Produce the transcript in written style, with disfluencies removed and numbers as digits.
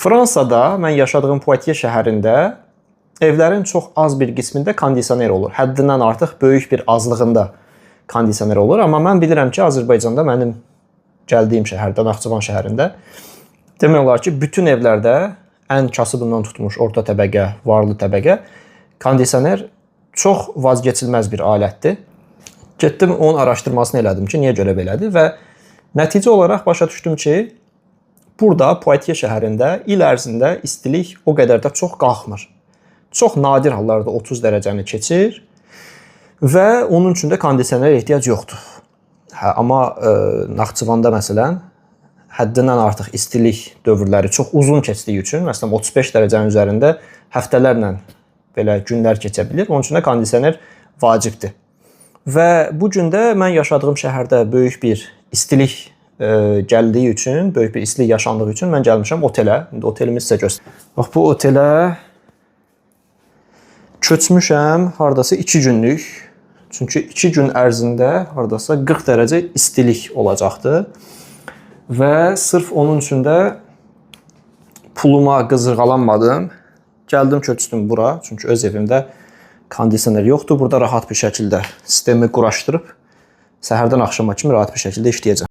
Fransada mən yaşadığım Poitiers şəhərində evlərin çox az bir qismində kondisioner olur. Həddindən artıq böyük bir azlığında kondisioner olur. Amma mən bilirəm ki, Azərbaycanda mənim gəldiyim şəhərdə, Naxçıvan şəhərində demək olar ki, bütün evlərdə ən kasıbından tutmuş orta təbəqə, varlı təbəqə kondisioner çox vazgeçilməz bir alətdir. Getdim onun araşdırmasını elədim ki, niyə görə belədir və nəticə olaraq başa düşdüm ki, burada Poitiers şəhərində il ərzində istilik o qədər də çox qalxmır. Çox nadir hallarda 30 dərəcəni keçir və onun üçün də kondisionerə ehtiyac yoxdur. Amma Naxçıvanda məsələn həddindən artıq istilik dövrləri çox uzun keçdiyi üçün, məsələn 35 dərəcənin üzərində həftələrlə belə günlər keçə bilir. Onun üçün də kondisioner vacibdir. Və bu gün də mən yaşadığım şəhərdə böyük bir istilik gəldiyi üçün, böyük bir istilik yaşandığı üçün mən gəlmişəm otelə. İndi otelimi sizə göstərim. Bax bu otelə köçmüşəm hardasa 2 günlük. Çünki 2 gün ərzində hardasa 40 dərəcə istilik olacaqdı. Və sırf onun üçün də puluma qızırğalanmadım. Gəldim köçdüm bura. Çünki öz evimdə kondisioner yoxdur. Burada rahat bir şəkildə sistemi quraşdırıb səhərdən axşama kimi rahat bir şəkildə işləyəcəm.